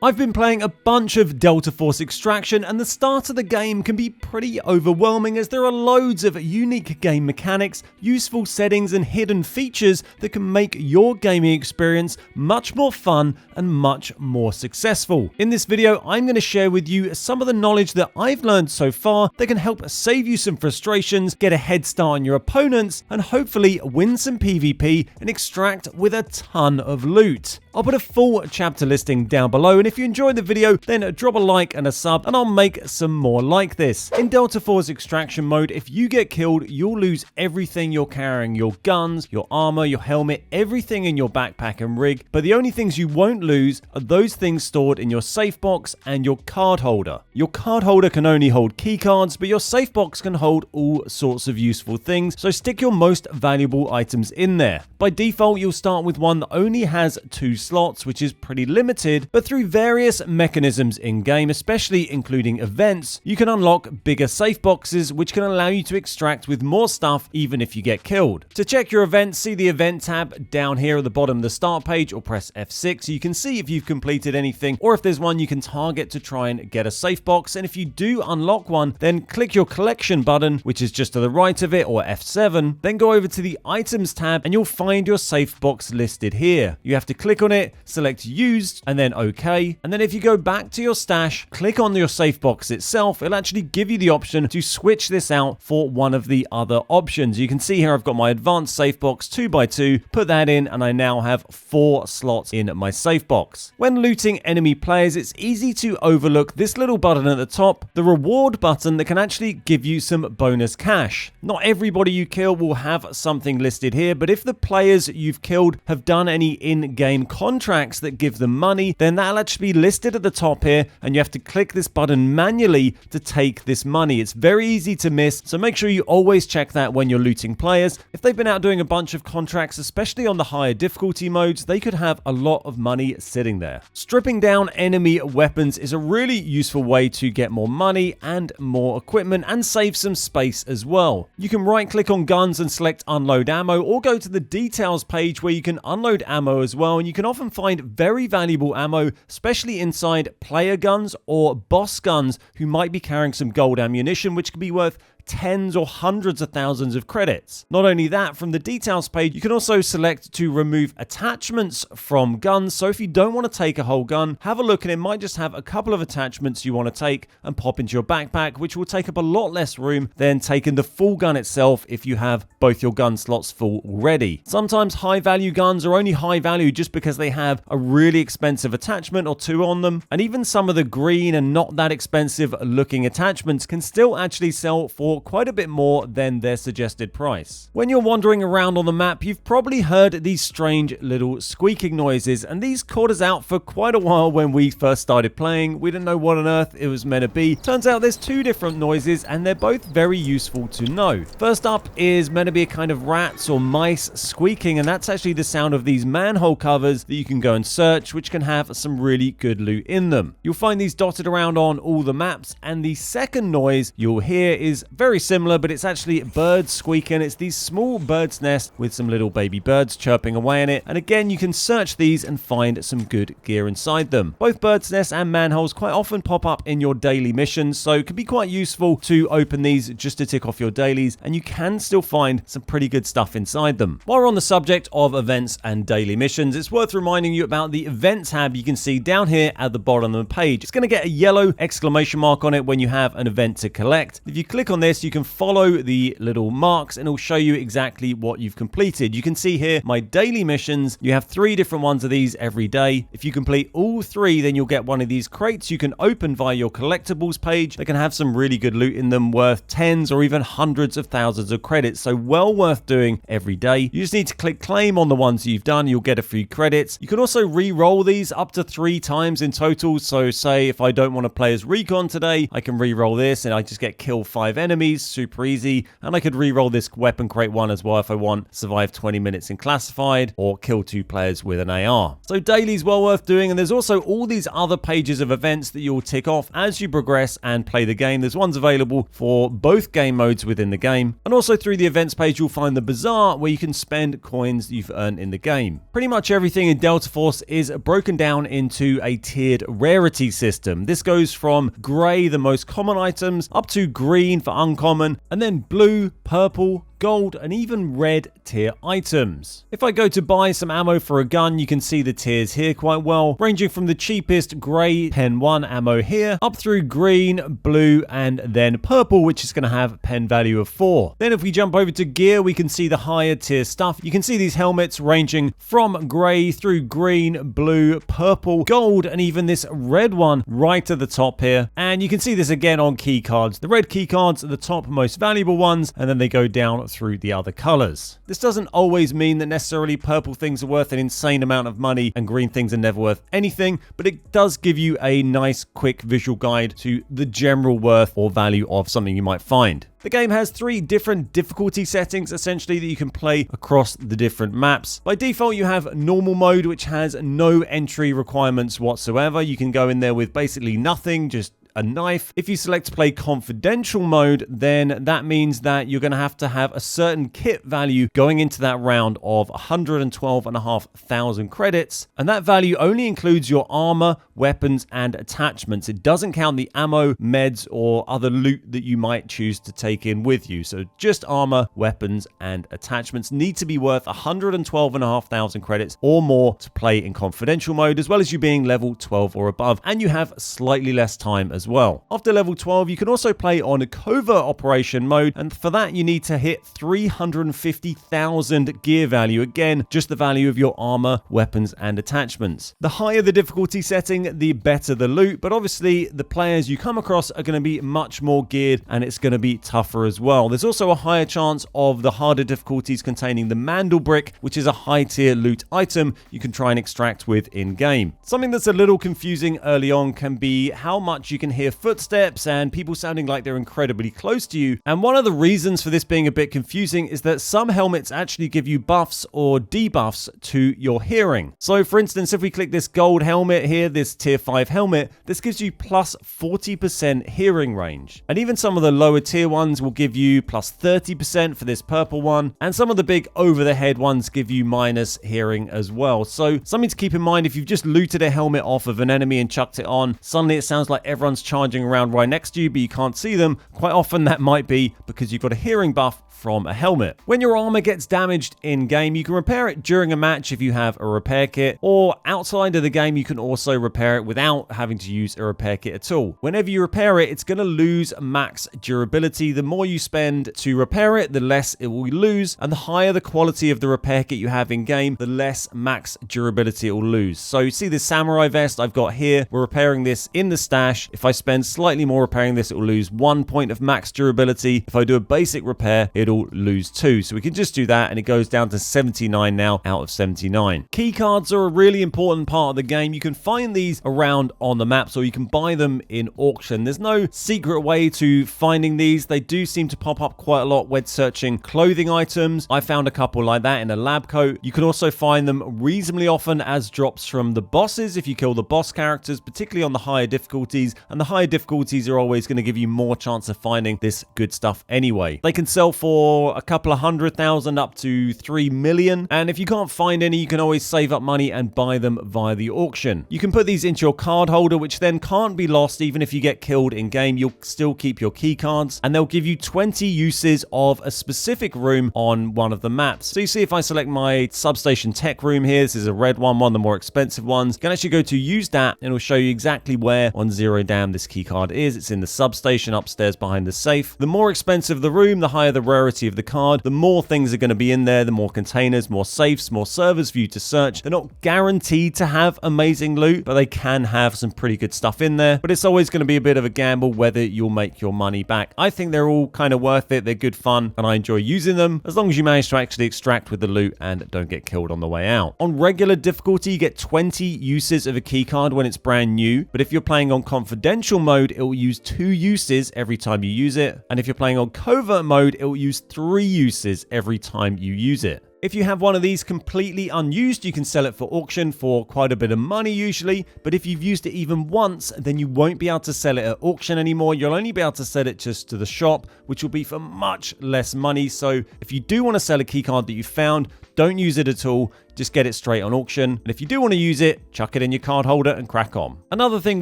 I've been playing a bunch of Delta Force Extraction, and the start of the game can be pretty overwhelming as there are loads of unique game mechanics, useful settings and hidden features that can make your gaming experience much more fun and much more successful. In this video, I'm going to share with you some of the knowledge that I've learned so far that can help save you some frustrations, get a head start on your opponents, and hopefully win some PvP and extract with a ton of loot. I'll put a full chapter listing down below, and if you enjoyed the video, then drop a like and a sub, and I'll make some more like this. In Delta Force Extraction mode, if you get killed, you'll lose everything you're carrying, your guns, your armor, your helmet, everything in your backpack and rig, but the only things you won't lose are those things stored in your safe box and your card holder. Your card holder can only hold keycards, but your safe box can hold all sorts of useful things, so stick your most valuable items in there. By default, you'll start with one that only has 2 slots, which is pretty limited, but through various mechanisms in-game, especially including events, you can unlock bigger safe boxes which can allow you to extract with more stuff even if you get killed. To check your events, see the event tab down here at the bottom of the start page or press F6 so you can see if you've completed anything or if there's one you can target to try and get a safe box, and if you do unlock one, then click your collection button, which is just to the right of it, or F7, then go over to the items tab and you'll find your safe box listed here. You have to click on it, select used, and then OK, and then if you go back to your stash, click on your safe box itself, it'll actually give you the option to switch this out for one of the other options. You can see here I've got my advanced safe box 2x2, put that in, and I now have 4 slots in my safe box. When looting enemy players, it's easy to overlook this little button at the top, the reward button that can actually give you some bonus cash. Not everybody you kill will have something listed here, but if the players you've killed have done any in-game contracts that give them money, then that'll actually be listed at the top here, and you have to click this button manually to take this money. It's very easy to miss, so make sure you always check that when you're looting players. If they've been out doing a bunch of contracts, especially on the higher difficulty modes, they could have a lot of money sitting there. Stripping down enemy weapons is a really useful way to get more money and more equipment and save some space as well. You can right click on guns and select unload ammo, or go to the details page where you can unload ammo as well, and you can often find very valuable ammo, especially inside player guns or boss guns who might be carrying some gold ammunition, which can be worth tens or hundreds of thousands of credits. Not only that, from the details page, you can also select to remove attachments from guns. So if you don't want to take a whole gun, have a look, and it might just have a couple of attachments you want to take and pop into your backpack, which will take up a lot less room than taking the full gun itself if you have both your gun slots full already. Sometimes high value guns are only high value just because they have a really expensive attachment or 2 on them, and even some of the green and not that expensive looking attachments can still actually sell for quite a bit more than their suggested price. When you're wandering around on the map, you've probably heard these strange little squeaking noises, and these caught us out for quite a while when we first started playing. We didn't know what on earth it was meant to be. Turns out there's 2 different noises, and they're both very useful to know. First up is meant to be a kind of rats or mice squeaking, and that's actually the sound of these manhole covers that you can go and search, which can have some really good loot in them. You'll find these dotted around on all the maps, and the second noise you'll hear is very similar, but it's actually birds squeaking. It's these small birds' nests with some little baby birds chirping away in it, and again you can search these and find some good gear inside them. Both birds' nests and manholes quite often pop up in your daily missions, so it can be quite useful to open these just to tick off your dailies, and you can still find some pretty good stuff inside them. While we're on the subject of events and daily missions, it's worth reminding you about the event tab you can see down here at the bottom of the page. It's going to get a yellow exclamation mark on it when you have an event to collect. If you click on this, you can follow the little marks and it'll show you exactly what you've completed. You can see here my daily missions. You have 3 different ones of these every day. If you complete all 3, then you'll get one of these crates you can open via your collectibles page. They can have some really good loot in them, worth tens or even hundreds of thousands of credits, so well worth doing every day. You just need to click claim on the ones you've done. You'll get a few credits. You can also re-roll these up to 3 times in total. So say if I don't want to play as recon today, I can re-roll this and I just get kill 5 enemies. enemies, super easy, and I could re-roll this weapon crate one as well if I want, survive 20 minutes in classified, or kill 2 players with an AR. So daily's well worth doing, and there's also all these other pages of events that you'll tick off as you progress and play the game. There's ones available for both game modes within the game, and also through the events page you'll find the bazaar where you can spend coins you've earned in the game. Pretty much everything in Delta Force is broken down into a tiered rarity system. This goes from grey, the most common items, up to green for uncommon, and then blue, purple, gold, and even red tier items. If I go to buy some ammo for a gun, you can see the tiers here quite well, ranging from the cheapest grey pen 1 ammo here, up through green, blue, and then purple, which is going to have pen value of 4. Then if we jump over to gear, we can see the higher tier stuff. You can see these helmets ranging from grey through green, blue, purple, gold, and even this red one right at the top here. And you can see this again on keycards. The red keycards are the top most valuable ones, and then they go down through the other colors. This doesn't always mean that necessarily purple things are worth an insane amount of money and green things are never worth anything, but it does give you a nice quick visual guide to the general worth or value of something you might find. The game has 3 different difficulty settings essentially that you can play across the different maps. By default, you have normal mode, which has no entry requirements whatsoever. You can go in there with basically nothing, just a knife. If you select to play confidential mode, then that means that you're going to have a certain kit value going into that round of 112,500 credits, and that value only includes your armor, weapons, and attachments. It doesn't count the ammo, meds, or other loot that you might choose to take in with you. So just armor, weapons, and attachments need to be worth 112,500 credits or more to play in confidential mode, as well as you being level 12 or above, and you have slightly less time as well. After level 12, you can also play on a covert operation mode, and for that you need to hit 350,000 gear value. Again, just the value of your armor, weapons, and attachments. The higher the difficulty setting, the better the loot, but obviously the players you come across are going to be much more geared, and it's going to be tougher as well. There's also a higher chance of the harder difficulties containing the Mantle brick, which is a high tier loot item you can try and extract with in game. Something that's a little confusing early on can be how much you can hear footsteps and people sounding like they're incredibly close to you. And one of the reasons for this being a bit confusing is that some helmets actually give you buffs or debuffs to your hearing. So for instance, if we click this gold helmet here, this tier 5 helmet, this gives you plus 40% hearing range. And even some of the lower tier ones will give you plus 30% for this purple one. And some of the big over the head ones give you minus hearing as well. So something to keep in mind, if you've just looted a helmet off of an enemy and chucked it on, suddenly it sounds like everyone's charging around right next to you, but you can't see them. Quite often that might be because you've got a hearing buff from a helmet. When your armor gets damaged in game, you can repair it during a match if you have a repair kit, or outside of the game you can also repair it without having to use a repair kit at all. Whenever you repair it, it's going to lose max durability. The more you spend to repair it, the less it will lose, and the higher the quality of the repair kit you have in game, the less max durability it will lose. So you see this samurai vest I've got here, we're repairing this in the stash. If I spend slightly more repairing this, it will lose 1 point of max durability. If I do a basic repair, it'll lose 2. So we can just do that, and it goes down to 79 now out of 79. Keycards are a really important part of the game. You can find these around on the maps, or you can buy them in auction. There's no secret way to finding these. They do seem to pop up quite a lot when searching clothing items. I found a couple like that in a lab coat. You can also find them reasonably often as drops from the bosses if you kill the boss characters, particularly on the higher difficulties, and the higher difficulties are always going to give you more chance of finding this good stuff anyway. They can sell for a couple of 100,000 up to 3 million, and if you can't find any, you can always save up money and buy them via the auction. You can put these into your card holder, which then can't be lost. Even if you get killed in game, you'll still keep your key cards, and they'll give you 20 uses of a specific room on one of the maps. So you see, if I select my substation tech room here, this is a red one of the more expensive ones, you can actually go to use that, and it'll show you exactly where on Zero Dam this key card is. It's in the substation upstairs behind the safe. The more expensive the room, the higher the rarity of the card, the more things are going to be in there, the more containers, more safes, more servers for you to search. They're not guaranteed to have amazing loot, but they can have some pretty good stuff in there. But it's always going to be a bit of a gamble whether you'll make your money back. I think they're all kind of worth it. They're good fun, and I enjoy using them as long as you manage to actually extract with the loot and don't get killed on the way out. On regular difficulty, you get 20 uses of a key card when it's brand new, but if you're playing on confidential confidential mode, it will use 2 uses every time you use it. And if you're playing on covert mode, it will use 3 uses every time you use it. If you have one of these completely unused, you can sell it for auction for quite a bit of money usually, but if you've used it even once, then you won't be able to sell it at auction anymore. You'll only be able to sell it just to the shop, which will be for much less money. So if you do want to sell a keycard that you found, don't use it at all. Just get it straight on auction. And if you do want to use it, chuck it in your card holder and crack on. Another thing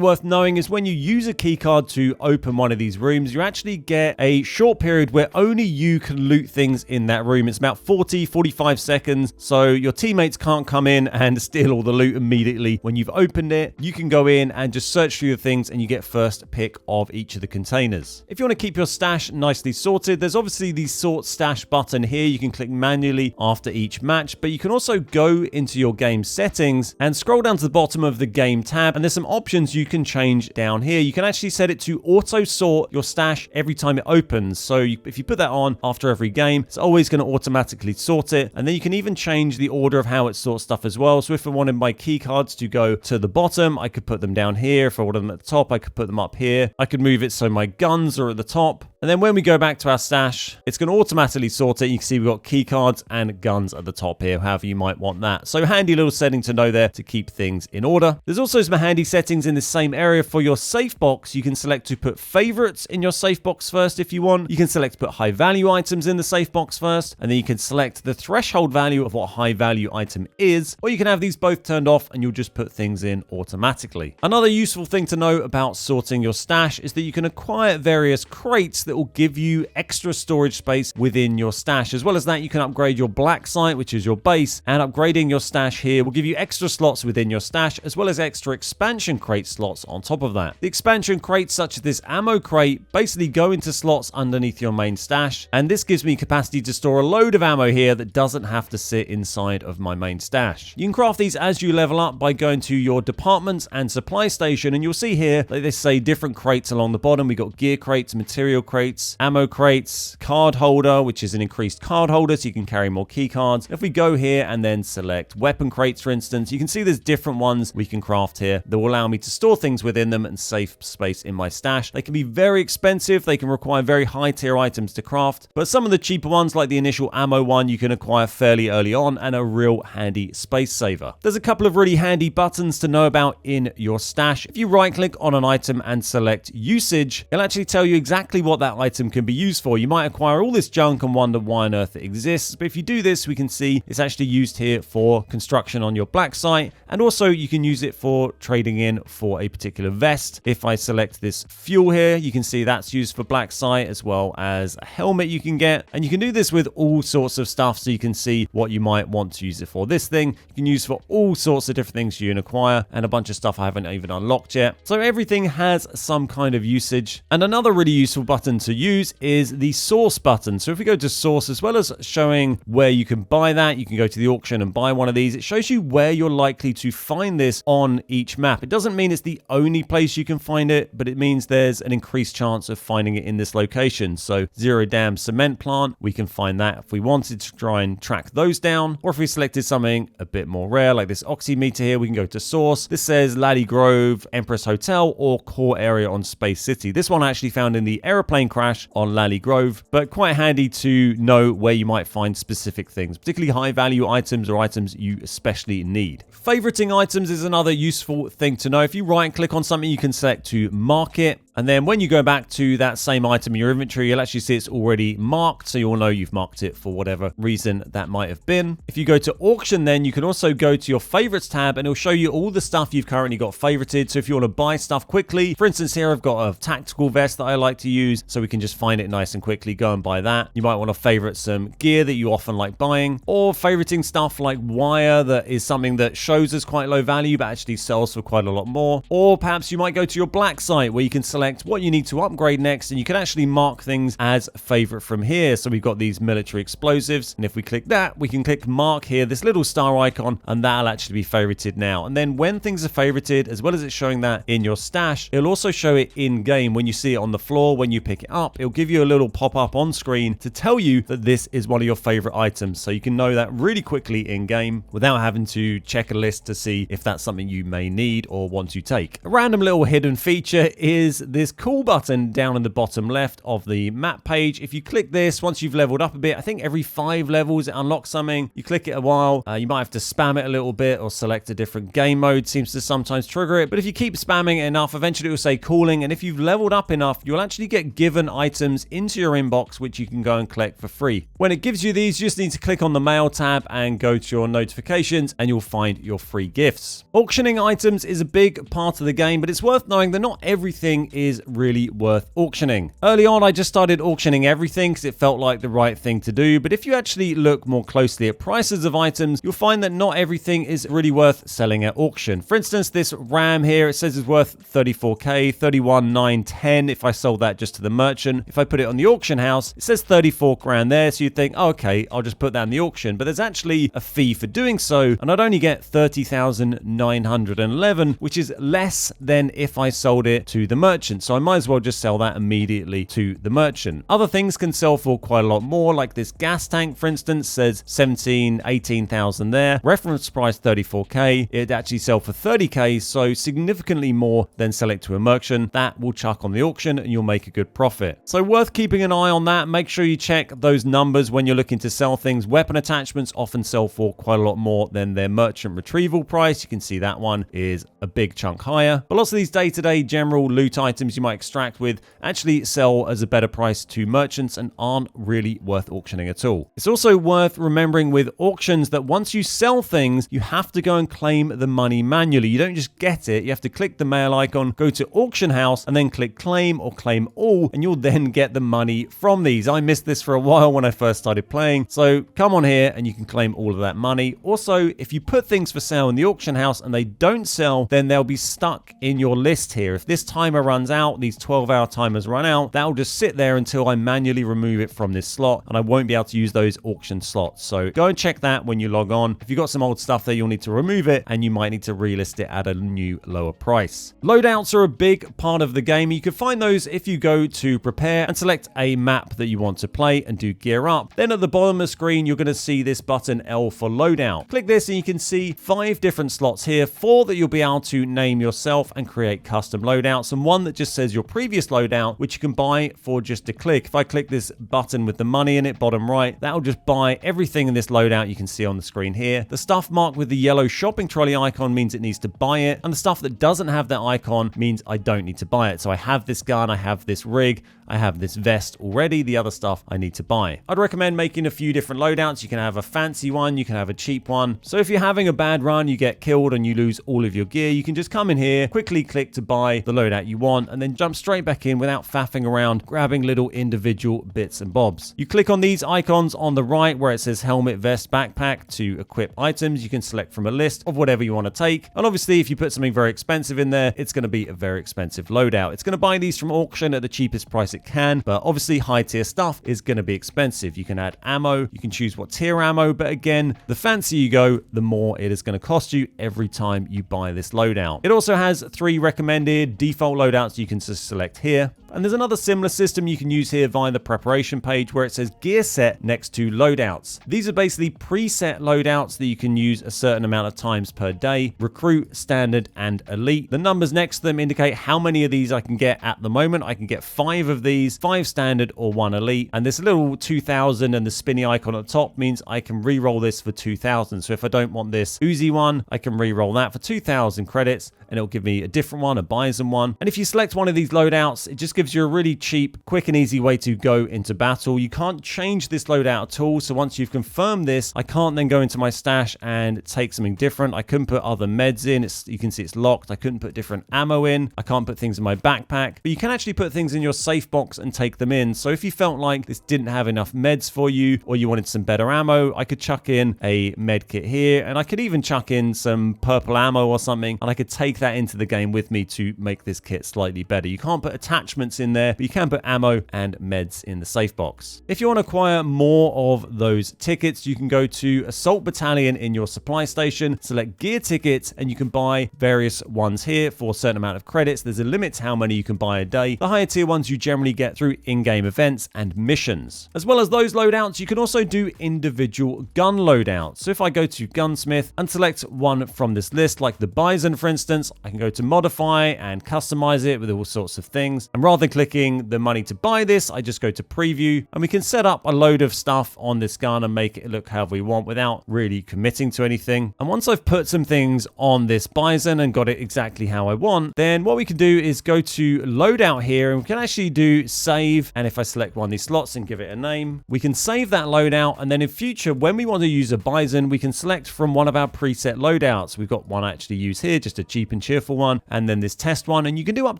worth knowing is when you use a keycard to open one of these rooms, you actually get a short period where only you can loot things in that room. It's about 45 seconds. So your teammates can't come in and steal all the loot immediately. When you've opened it, you can go in and just search through the things and you get first pick of each of the containers. If you want to keep your stash nicely sorted, there's obviously the sort stash button here. You can click manually after each match, but you can also go into your game settings and scroll down to the bottom of the game tab, and there's some options you can change down here. You can actually set it to auto sort your stash every time it opens. So if you put that on after every game, it's always going to automatically sort it. And then you can even change the order of how it sorts stuff as well. So if I wanted my key cards to go to the bottom, I could put them down here. If I wanted them at the top, I could put them up here. I could move it so my guns are at the top. And then when we go back to our stash, it's going to automatically sort it. You can see we've got key cards and guns at the top here, however you might want that. So handy little setting to know there to keep things in order. There's also some handy settings in the same area for your safe box. You can select to put favorites in your safe box first if you want. You can select to put high value items in the safe box first, and then you can select the threshold value of what high value item is, or you can have these both turned off and you'll just put things in automatically. Another useful thing to know about sorting your stash is that you can acquire various crates that will give you extra storage space within your stash. As well as that, you can upgrade your Blacksite, which is your base, and upgrading your stash here will give you extra slots within your stash, as well as extra expansion crate slots on top of that. The expansion crates, such as this ammo crate, basically go into slots underneath your main stash, and this gives me capacity to store a load of ammo here that doesn't have to sit inside of my main stash. You can craft these as you level up by going to your departments and supply station, and you'll see here that they say different crates along the bottom. We got gear crates, material crates, ammo crates, card holder, which is an increased card holder so you can carry more key cards. If we go here and then select weapon crates, for instance, you can see there's different ones we can craft here that will allow me to store things within them and save space in my stash. They can be very expensive. They can require very high tier items to craft, but some of the cheaper ones, like the initial ammo one, you can acquire fairly early on and a real handy space saver. There's a couple of really handy buttons to know about in your stash. If you right click on an item and select usage, it'll actually tell you exactly what that item can be used for. You might acquire all this junk and wonder why on earth it exists, but if you do this, we can see it's actually used here for construction on your Blacksite, and also you can use it for trading in for a particular vest. If I select this fuel here, you can see that's used for Blacksite, as well as a helmet you can get, and you can do this with all sorts of stuff, so you can see what you might want to use it for. This thing you can use for all sorts of different things you can acquire, and a bunch of stuff I haven't even unlocked yet. So everything has some kind of usage. And another really useful button to use is the source button. So if we go to source, as well as showing where you can buy that, you can go to the auction and buy one of these. It shows you where you're likely to find this on each map. It doesn't mean it's the only place you can find it, but it means there's an increased chance of finding it in this location. So Zero Dam Cement Plant, we can find that if we wanted to try and track those down, or if we selected something a bit more rare like this oximeter here, we can go to source. This says Lally Grove, Empress Hotel, or core area on Space City. This one I actually found in the aeroplane crash on Lally Grove, but quite handy to know where you might find specific things, particularly high value items or items you especially need. Favoriting items is another useful thing to know. If you right click on something, you can select to mark it. And then when you go back to that same item in your inventory, you'll actually see it's already marked. So you'll know you've marked it for whatever reason that might have been. If you go to auction, then you can also go to your favorites tab and it'll show you all the stuff you've currently got favorited. So if you want to buy stuff quickly, for instance, here I've got a tactical vest that I like to use, so we can just find it nice and quickly, go and buy that. You might want to favorite some gear that you often like buying, or favoriting stuff like wire that is something that shows as quite low value but actually sells for quite a lot more. Or perhaps you might go to your Blacksite where you can select select what you need to upgrade next, and you can actually mark things as favorite from here. So we've got these military explosives, and if we click that, we can click mark here, this little star icon, and that'll actually be favorited now. And then when things are favorited, as well as it showing that in your stash, it'll also show it in game. When you see it on the floor, when you pick it up, it'll give you a little pop-up on screen to tell you that this is one of your favorite items. So you can know that really quickly in game without having to check a list to see if that's something you may need or want to take. A random little hidden feature is this cool button down in the bottom left of the map page. If you click this, once you've leveled up a bit, I think every 5 levels it unlocks something. You click it a while, you might have to spam it a little bit or select a different game mode, seems to sometimes trigger it. But if you keep spamming it enough, eventually it will say calling, and if you've leveled up enough, you'll actually get given items into your inbox which you can go and collect for free. When it gives you these, you just need to click on the mail tab and go to your notifications, and you'll find your free gifts. Auctioning items is a big part of the game, but it's worth knowing that not everything is really worth auctioning. Early on, I just started auctioning everything because it felt like the right thing to do, but if you actually look more closely at prices of items, you'll find that not everything is really worth selling at auction. For instance, this RAM here, it says it's worth 34k, 31,910 if I sold that just to the merchant. If I put it on the auction house, it says 34 grand there, so you'd think, oh, okay, I'll just put that in the auction, but there's actually a fee for doing so, and I'd only get 30,911, which is less than if I sold it to the merchant, so I might as well just sell that immediately to the merchant. Other things can sell for quite a lot more, like this gas tank, for instance, says 18,000 there. Reference price 34k. It'd actually sell for 30k, so significantly more than sell it to a merchant. That will chuck on the auction and you'll make a good profit. So worth keeping an eye on that. Make sure you check those numbers when you're looking to sell things. Weapon attachments often sell for quite a lot more than their merchant retrieval price. You can see that one is a big chunk higher. But lots of these day-to-day general loot items you might extract with actually sell as a better price to merchants and aren't really worth auctioning at all. It's also worth remembering with auctions that once you sell things, you have to go and claim the money manually. You don't just get it. You have to click the mail icon, go to auction house, and then click claim or claim all, and you'll then get the money from these. I missed this for a while when I first started playing, so come on here and you can claim all of that money. Also, if you put things for sale in the auction house and they don't sell, then they'll be stuck in your list here. If this timer runs out, these 12-hour timers run out, that'll just sit there until I manually remove it from this slot, and I won't be able to use those auction slots. So go and check that when you log on. If you've got some old stuff there, you'll need to remove it, and you might need to relist it at a new lower price. Loadouts are a big part of the game. You can find those if you go to prepare and select a map that you want to play and do gear up. Then at the bottom of the screen, you're going to see this button L for loadout. Click this and you can see 5 different slots here, 4 that you'll be able to name yourself and create custom loadouts, and 1 that just says your previous loadout, which you can buy for just a click. If I click this button with the money in it, bottom right, that'll just buy everything in this loadout you can see on the screen here. The stuff marked with the yellow shopping trolley icon means it needs to buy it, and the stuff that doesn't have that icon means I don't need to buy it. So I have this gun, I have this rig, I have this vest already. The other stuff I need to buy. I'd recommend making a few different loadouts. You can have a fancy one, you can have a cheap one. So if you're having a bad run, you get killed and you lose all of your gear, you can just come in here, quickly click to buy the loadout you want, and then jump straight back in without faffing around, grabbing little individual bits and bobs. You click on these icons on the right where it says helmet, vest, backpack to equip items. You can select from a list of whatever you want to take. And obviously, if you put something very expensive in there, it's going to be a very expensive loadout. It's going to buy these from auction at the cheapest price it can, but obviously high tier stuff is going to be expensive. You can add ammo, you can choose what tier ammo, but again, the fancier you go, the more it is going to cost you every time you buy this loadout. It also has 3 recommended default loadouts you can just select here. And there's another similar system you can use here via the preparation page where it says gear set next to loadouts. These are basically preset loadouts that you can use a certain amount of times per day: recruit, standard, and elite. The numbers next to them indicate how many of these I can get at the moment. I can get 5 of these, 5 standard or 1 elite. And this little 2000 and the spinny icon at the top means I can re-roll this for 2000. So if I don't want this Uzi one, I can re-roll that for 2000 credits and it'll give me a different one, a Bison one. And if you select one of these loadouts, it just gives you a really cheap, quick and easy way to go into battle. You can't change this loadout at all, so once you've confirmed this, I can't then go into my stash and take something different. I couldn't put other meds in. You can see it's locked. I couldn't put different ammo in. I can't put things in my backpack, but you can actually put things in your safe box and take them in. So if you felt like this didn't have enough meds for you, or you wanted some better ammo, I could chuck in a med kit here, and I could even chuck in some purple ammo or something, and I could take that into the game with me to make this kit slightly better. You can't put attachments in there, but you can put ammo and meds in the safe box. If you want to acquire more of those tickets, you can go to Assault Battalion in your supply station, select gear tickets, and you can buy various ones here for a certain amount of credits. There's a limit to how many you can buy a day. The higher tier ones you generally get through in-game events and missions. As well as those loadouts, you can also do individual gun loadouts. So if I go to Gunsmith and select one from this list, like the Bison for instance, I can go to modify and customize it with all sorts of things. And rather than clicking the money to buy this, I just go to preview, and we can set up a load of stuff on this gun and make it look however we want without really committing to anything. And once I've put some things on this Bison and got it exactly how I want, then what we can do is go to loadout here, and we can actually do save. And if I select one of these slots and give it a name, we can save that loadout. And then in future, when we want to use a Bison, we can select from one of our preset loadouts. We've got one I actually use here, just a cheap and cheerful one, and then this test one, and you can do up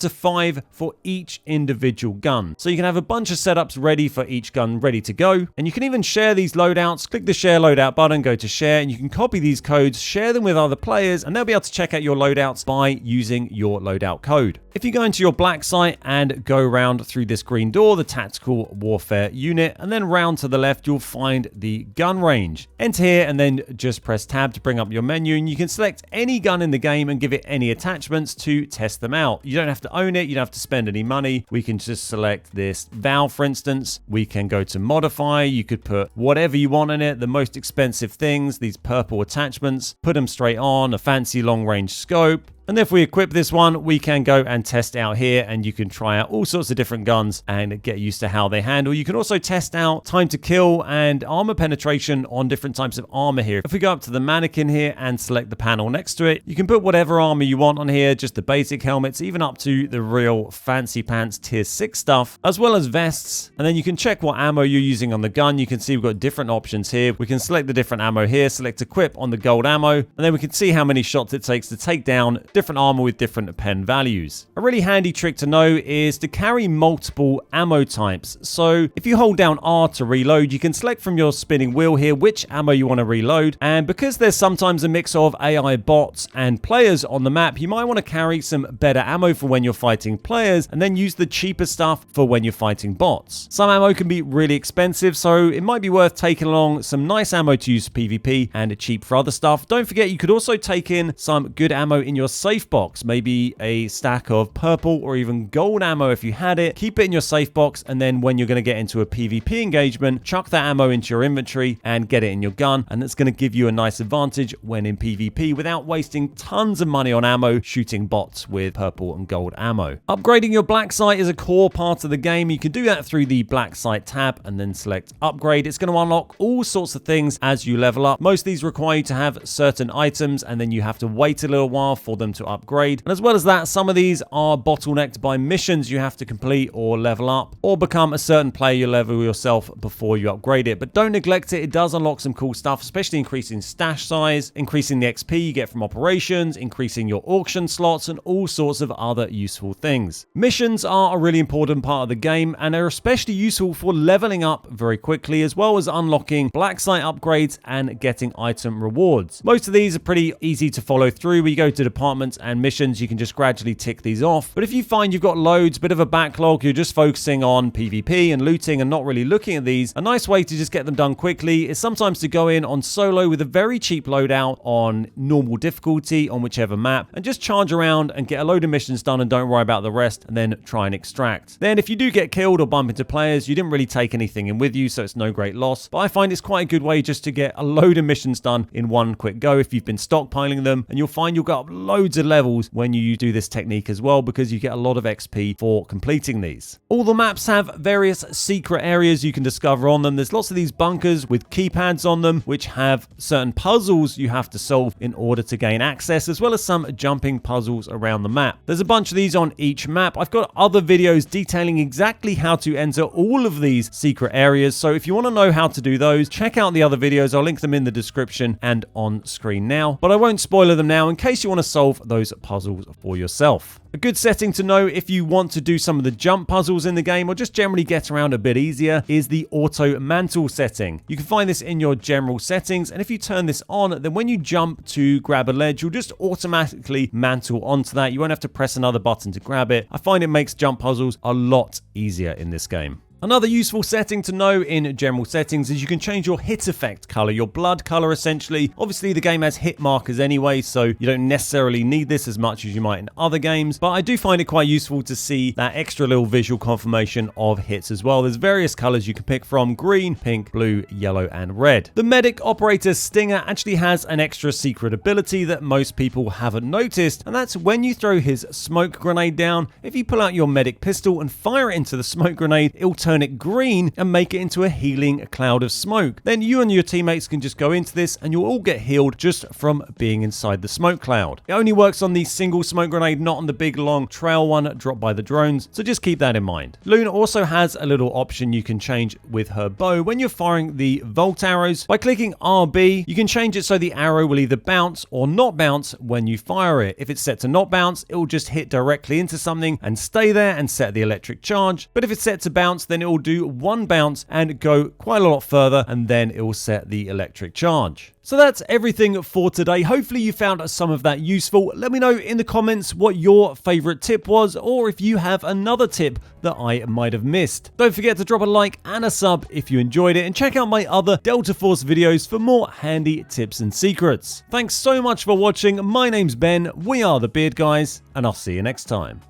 to 5 for each individual gun. So you can have a bunch of setups ready for each gun ready to go, and you can even share these loadouts. Click the share loadout button, go to share, and you can copy these codes, share them with other players, and they'll be able to check out your loadouts by using your loadout code. If you go into your Blacksite and go around through this green door, the tactical warfare unit, and then round to the left, you'll find the gun range. Enter here and then just press tab to bring up your menu, and you can select any gun in the game and give it any attachments to test them out. You don't have to own it, you don't have to spend any money. We can just select this valve for instance. We can go to modify, you could put whatever you want in it, the most expensive things, these purple attachments, put them straight on, a fancy long range scope. And if we equip this one, we can go and test out here, and you can try out all sorts of different guns and get used to how they handle. You can also test out time to kill and armor penetration on different types of armor here. If we go up to the mannequin here and select the panel next to it, you can put whatever armor you want on here, just the basic helmets, even up to the real fancy pants tier 6 stuff, as well as vests. And then you can check what ammo you're using on the gun. You can see we've got different options here. We can select the different ammo here, select equip on the gold ammo, and then we can see how many shots it takes to take down different armor with different pen values. A really handy trick to know is to carry multiple ammo types. So if you hold down R to reload, you can select from your spinning wheel here which ammo you want to reload. And because there's sometimes a mix of AI bots and players on the map, you might want to carry some better ammo for when you're fighting players, and then use the cheaper stuff for when you're fighting bots. Some ammo can be really expensive, so it might be worth taking along some nice ammo to use for PvP and cheap for other stuff. Don't forget, you could also take in some good ammo in your safe box. Maybe a stack of purple or even gold ammo if you had it. Keep it in your safe box, and then when you're going to get into a PvP engagement, chuck that ammo into your inventory and get it in your gun, and that's going to give you a nice advantage when in PvP without wasting tons of money on ammo shooting bots with purple and gold ammo. Upgrading your Blacksite is a core part of the game. You can do that through the Blacksite tab and then select upgrade. It's going to unlock all sorts of things as you level up. Most of these require you to have certain items, and then you have to wait a little while for them to upgrade. And as well as that, some of these are bottlenecked by missions you have to complete or level up, or become a certain player you level yourself before you upgrade it. But don't neglect it. It does unlock some cool stuff, especially increasing stash size, increasing the XP you get from operations, increasing your auction slots, and all sorts of other useful things. Missions are a really important part of the game, and are especially useful for leveling up very quickly, as well as unlocking Blacksite upgrades and getting item rewards. Most of these are pretty easy to follow through. We go to departments and missions, you can just gradually tick these off. But if you find you've got loads, bit of a backlog, you're just focusing on PvP and looting and not really looking at these, a nice way to just get them done quickly is sometimes to go in on solo with a very cheap loadout on normal difficulty on whichever map, and just charge around and get a load of missions done and don't worry about the rest, and then try and extract. Then if you do get killed or bump into players, you didn't really take anything in with you, so it's no great loss. But I find it's quite a good way just to get a load of missions done in one quick go if you've been stockpiling them, and you'll find you'll get up loads loads of levels when you do this technique as well, because you get a lot of XP for completing these. All the maps have various secret areas you can discover on them. There's lots of these bunkers with keypads on them, which have certain puzzles you have to solve in order to gain access, as well as some jumping puzzles around the map. There's a bunch of these on each map. I've got other videos detailing exactly how to enter all of these secret areas, so if you want to know how to do those, check out the other videos. I'll link them in the description and on screen now, but I won't spoiler them now in case you want to solve those puzzles for yourself. A good setting to know if you want to do some of the jump puzzles in the game or just generally get around a bit easier is the auto mantle setting. You can find this in your general settings, and if you turn this on, then when you jump to grab a ledge, you'll just automatically mantle onto that. You won't have to press another button to grab it. I find it makes jump puzzles a lot easier in this game. Another useful setting to know in general settings is you can change your hit effect color, your blood color essentially. Obviously the game has hit markers anyway, so you don't necessarily need this as much as you might in other games, but I do find it quite useful to see that extra little visual confirmation of hits as well. There's various colors you can pick from: green, pink, blue, yellow, and red. The medic operator Stinger actually has an extra secret ability that most people haven't noticed, and that's when you throw his smoke grenade down, if you pull out your medic pistol and fire it into the smoke grenade, it'll turn it green and make it into a healing cloud of smoke. Then you and your teammates can just go into this and you'll all get healed just from being inside the smoke cloud. It only works on the single smoke grenade, not on the big long trail one dropped by the drones, so just keep that in mind. Luna also has a little option you can change with her bow when you're firing the volt arrows. By clicking RB, you can change it so the arrow will either bounce or not bounce when you fire it. If it's set to not bounce, it will just hit directly into something and stay there and set the electric charge. But if it's set to bounce, then it will do one bounce and go quite a lot further, and then it will set the electric charge. So that's everything for today. Hopefully you found some of that useful. Let me know in the comments what your favorite tip was, or if you have another tip that I might have missed. Don't forget to drop a like and a sub if you enjoyed it, and check out my other Delta Force videos for more handy tips and secrets. Thanks so much for watching. My name's Ben, we are the Beard Guys, and I'll see you next time.